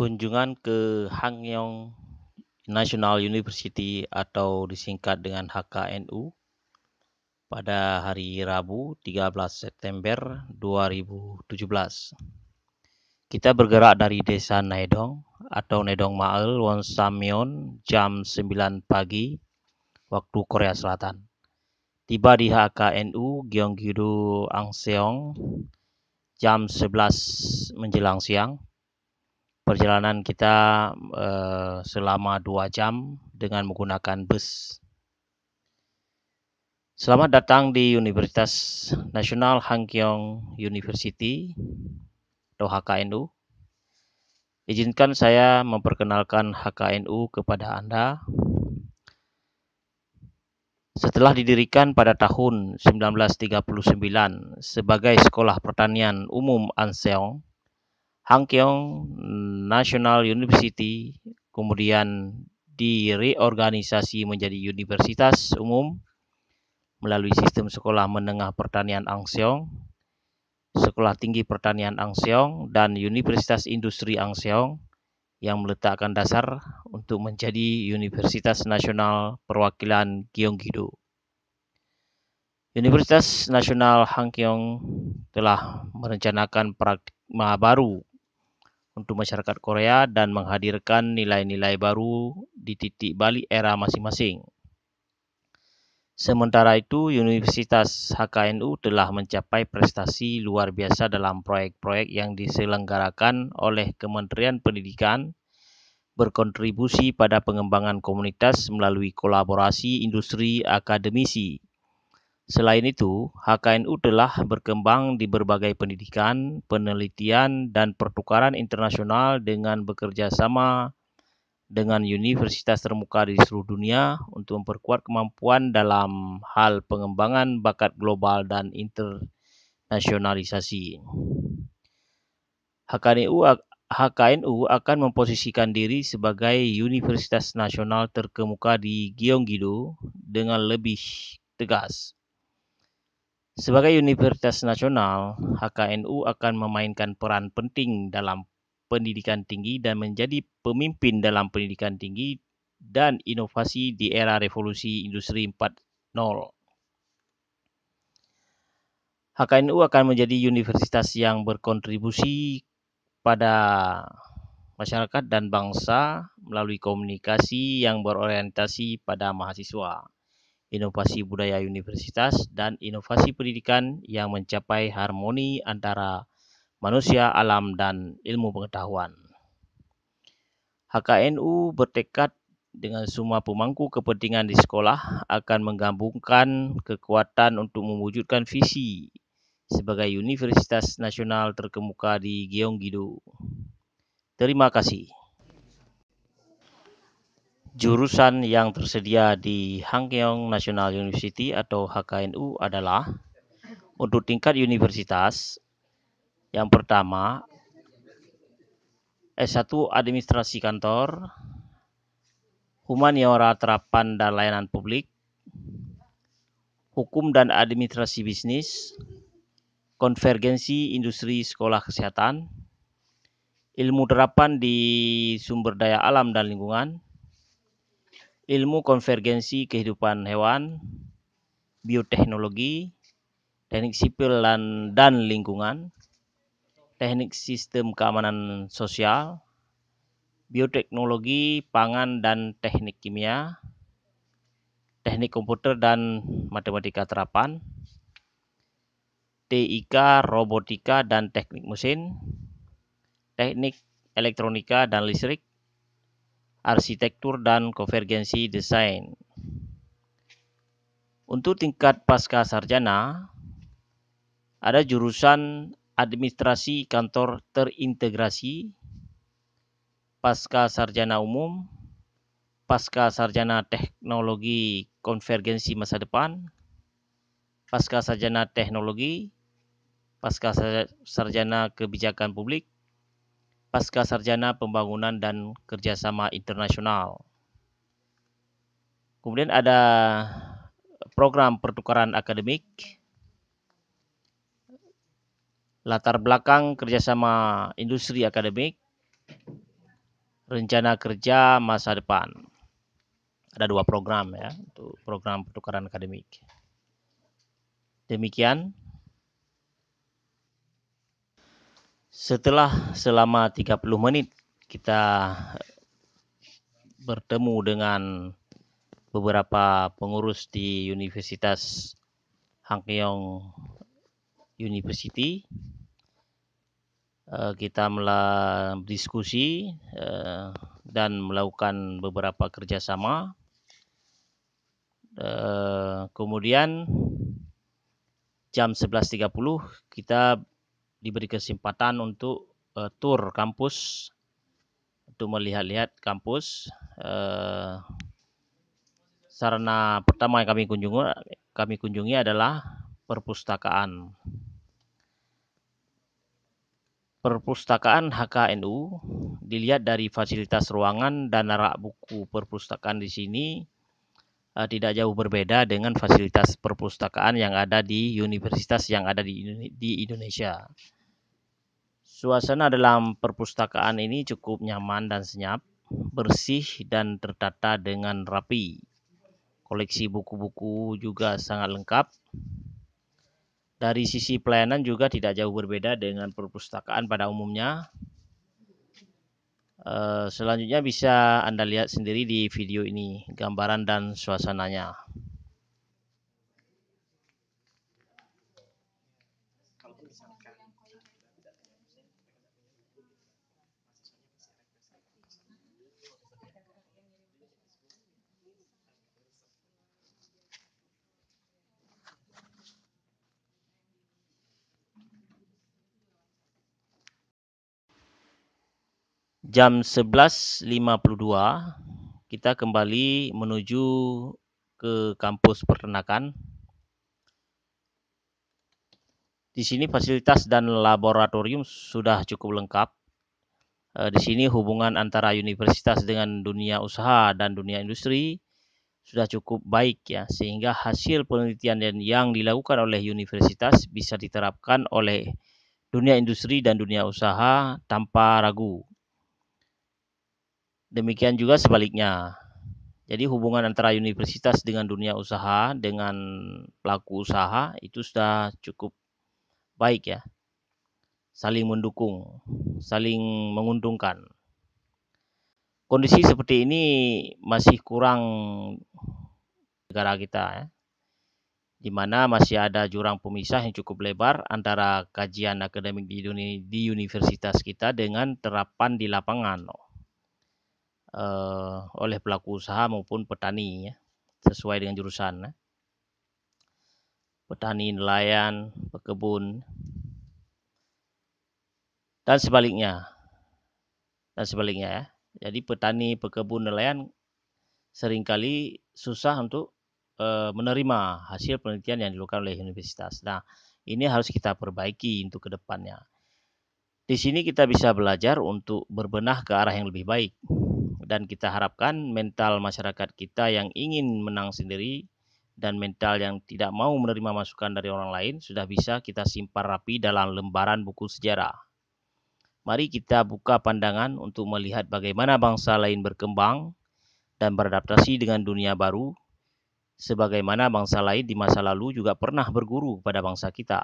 Kunjungan ke Hanyang National University atau disingkat dengan HKNU pada hari Rabu 13 September 2017. Kita bergerak dari Desa Naedong atau Nedong Mael, Wonsamyeon jam 9 pagi waktu Korea Selatan. Tiba di HKNU Gyeonggi-do Angseong jam 11 menjelang siang. Perjalanan kita selama 2 jam dengan menggunakan bus. Selamat datang di Universitas Nasional Hangkyong University atau HKNU. Izinkan saya memperkenalkan HKNU kepada Anda. Setelah didirikan pada tahun 1939 sebagai Sekolah Pertanian Umum Anseong, Hangkyong National University kemudian direorganisasi menjadi Universitas Umum melalui sistem Sekolah Menengah Pertanian Angseong, Sekolah Tinggi Pertanian Angseong, dan Universitas Industri Angseong yang meletakkan dasar untuk menjadi Universitas Nasional Perwakilan Gyeonggi-do. Universitas Nasional Hangkyong telah merencanakan paradigma baru untuk masyarakat Korea dan menghadirkan nilai-nilai baru di titik balik era masing-masing. Sementara itu, Universitas HKNU telah mencapai prestasi luar biasa dalam proyek-proyek yang diselenggarakan oleh Kementerian Pendidikan, berkontribusi pada pengembangan komunitas melalui kolaborasi industri akademisi. Selain itu, HKNU telah berkembang di berbagai pendidikan, penelitian, dan pertukaran internasional dengan bekerja sama dengan universitas termuka di seluruh dunia untuk memperkuat kemampuan dalam hal pengembangan bakat global dan internasionalisasi. HKNU akan memposisikan diri sebagai universitas nasional terkemuka di Gyeonggi-do dengan lebih tegas. Sebagai universitas nasional, HKNU akan memainkan peran penting dalam pendidikan tinggi dan menjadi pemimpin dalam pendidikan tinggi dan inovasi di era revolusi industri 4.0. HKNU akan menjadi universitas yang berkontribusi pada masyarakat dan bangsa melalui komunikasi yang berorientasi pada mahasiswa, inovasi budaya universitas, dan inovasi pendidikan yang mencapai harmoni antara manusia, alam, dan ilmu pengetahuan. HKNU bertekad dengan semua pemangku kepentingan di sekolah akan menggabungkan kekuatan untuk mewujudkan visi sebagai Universitas Nasional terkemuka di Gyeonggi-do. Terima kasih. Jurusan yang tersedia di Hangkyong National University atau HKNU adalah untuk tingkat universitas. Yang pertama, S1 Administrasi Kantor, Humaniora Terapan dan Layanan Publik, Hukum dan Administrasi Bisnis, Konvergensi Industri Sekolah Kesehatan, Ilmu Terapan di Sumber Daya Alam dan Lingkungan, Ilmu Konvergensi Kehidupan Hewan, Bioteknologi, Teknik Sipil dan Lingkungan, Teknik Sistem Keamanan Sosial, Bioteknologi Pangan dan Teknik Kimia, Teknik Komputer dan Matematika Terapan, TIK Robotika dan Teknik Mesin, Teknik Elektronika dan Listrik, Arsitektur dan Konvergensi Desain. Untuk tingkat pasca sarjana, ada jurusan Administrasi Kantor Terintegrasi, Pasca Sarjana Umum, Pasca Sarjana Teknologi Konvergensi Masa Depan, Pasca Sarjana Teknologi, Pasca Sarjana Kebijakan Publik, Pasca Sarjana Pembangunan dan Kerjasama Internasional. Kemudian ada program pertukaran akademik, latar belakang kerjasama industri akademik, rencana kerja masa depan. Ada 2 program ya, untuk program pertukaran akademik. Demikian. Setelah selama 30 menit kita bertemu dengan beberapa pengurus di Universitas Han Keong University, kita diskusi dan melakukan beberapa kerjasama. Kemudian jam 11.30 kita diberi kesempatan untuk tur kampus, untuk melihat-lihat kampus. Sarana pertama yang kami kunjungi adalah perpustakaan. Perpustakaan HKNU dilihat dari fasilitas ruangan dan rak buku perpustakaan di sini tidak jauh berbeda dengan fasilitas perpustakaan yang ada di universitas yang ada di Indonesia. Suasana dalam perpustakaan ini cukup nyaman dan senyap, bersih dan tertata dengan rapi. Koleksi buku-buku juga sangat lengkap. Dari sisi pelayanan juga tidak jauh berbeda dengan perpustakaan pada umumnya. Selanjutnya bisa Anda lihat sendiri di video ini, gambaran dan suasananya. Jam 11.52 kita kembali menuju ke kampus peternakan. Di sini fasilitas dan laboratorium sudah cukup lengkap. Di sini hubungan antara universitas dengan dunia usaha dan dunia industri sudah cukup baik ya, sehingga hasil penelitian yang dilakukan oleh universitas bisa diterapkan oleh dunia industri dan dunia usaha tanpa ragu. Demikian juga sebaliknya. Jadi hubungan antara universitas dengan dunia usaha, dengan pelaku usaha itu sudah cukup baik ya. Saling mendukung, saling menguntungkan. Kondisi seperti ini masih kurang negara kita ya, di mana masih ada jurang pemisah yang cukup lebar antara kajian akademik di universitas kita dengan terapan di lapangan oleh pelaku usaha maupun petani ya, sesuai dengan jurusan ya. Petani, nelayan, pekebun, dan sebaliknya ya. Jadi petani, pekebun, nelayan seringkali susah untuk menerima hasil penelitian yang dilakukan oleh universitas. Nah, ini harus kita perbaiki untuk kedepannya. Di sini kita bisa belajar untuk berbenah ke arah yang lebih baik. Dan kita harapkan mental masyarakat kita yang ingin menang sendiri dan mental yang tidak mau menerima masukan dari orang lain sudah bisa kita simpan rapi dalam lembaran buku sejarah. Mari kita buka pandangan untuk melihat bagaimana bangsa lain berkembang dan beradaptasi dengan dunia baru, sebagaimana bangsa lain di masa lalu juga pernah berguru kepada bangsa kita.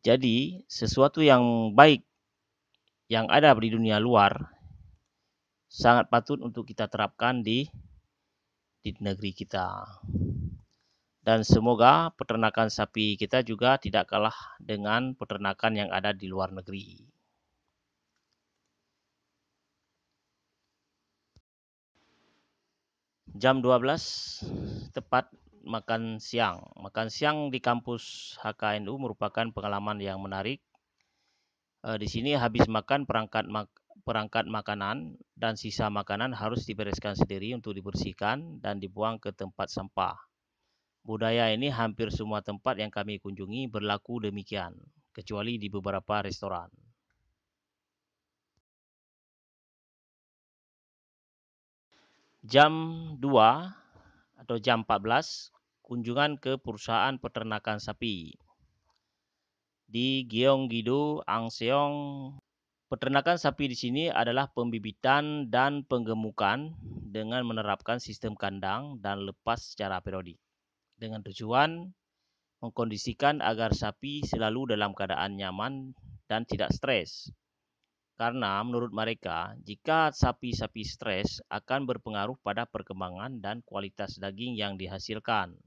Jadi, sesuatu yang baik yang ada di dunia luar sangat patut untuk kita terapkan di negeri kita. Dan semoga peternakan sapi kita juga tidak kalah dengan peternakan yang ada di luar negeri. Jam 12 tepat makan siang. Makan siang di kampus HKNU merupakan pengalaman yang menarik. Di sini habis makan perangkat makanan dan sisa makanan harus dibereskan sendiri untuk dibersihkan dan dibuang ke tempat sampah. Budaya ini hampir semua tempat yang kami kunjungi berlaku demikian, kecuali di beberapa restoran. Jam 2 atau jam 14, kunjungan ke perusahaan peternakan sapi di Gyeonggi-do, Angseong, Peternakan sapi di sini adalah pembibitan dan penggemukan dengan menerapkan sistem kandang dan lepas secara periodik, dengan tujuan mengkondisikan agar sapi selalu dalam keadaan nyaman dan tidak stres. Karena menurut mereka, jika sapi-sapi stres akan berpengaruh pada perkembangan dan kualitas daging yang dihasilkan.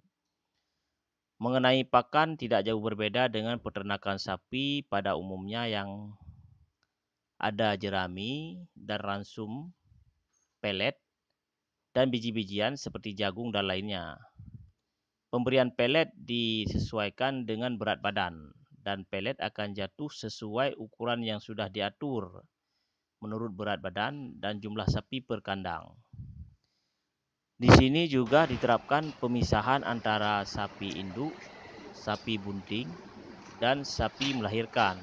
Mengenai pakan tidak jauh berbeda dengan peternakan sapi pada umumnya yang ada jerami dan ransum, pelet, dan biji-bijian seperti jagung dan lainnya. Pemberian pelet disesuaikan dengan berat badan, dan pelet akan jatuh sesuai ukuran yang sudah diatur menurut berat badan dan jumlah sapi per kandang. Di sini juga diterapkan pemisahan antara sapi induk, sapi bunting, dan sapi melahirkan,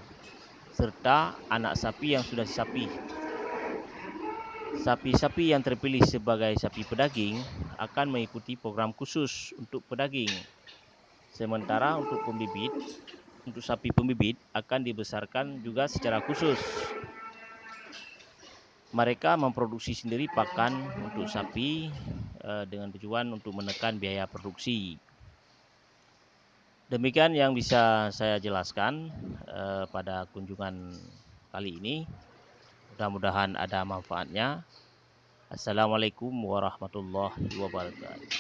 serta anak sapi yang sudah disapi. Sapi-sapi yang terpilih sebagai sapi pedaging akan mengikuti program khusus untuk pedaging. Sementara untuk sapi pembibit akan dibesarkan juga secara khusus. Mereka memproduksi sendiri pakan untuk sapi dengan tujuan untuk menekan biaya produksi. Demikian yang bisa saya jelaskan pada kunjungan kali ini. Mudah-mudahan ada manfaatnya. Assalamualaikum warahmatullahi wabarakatuh.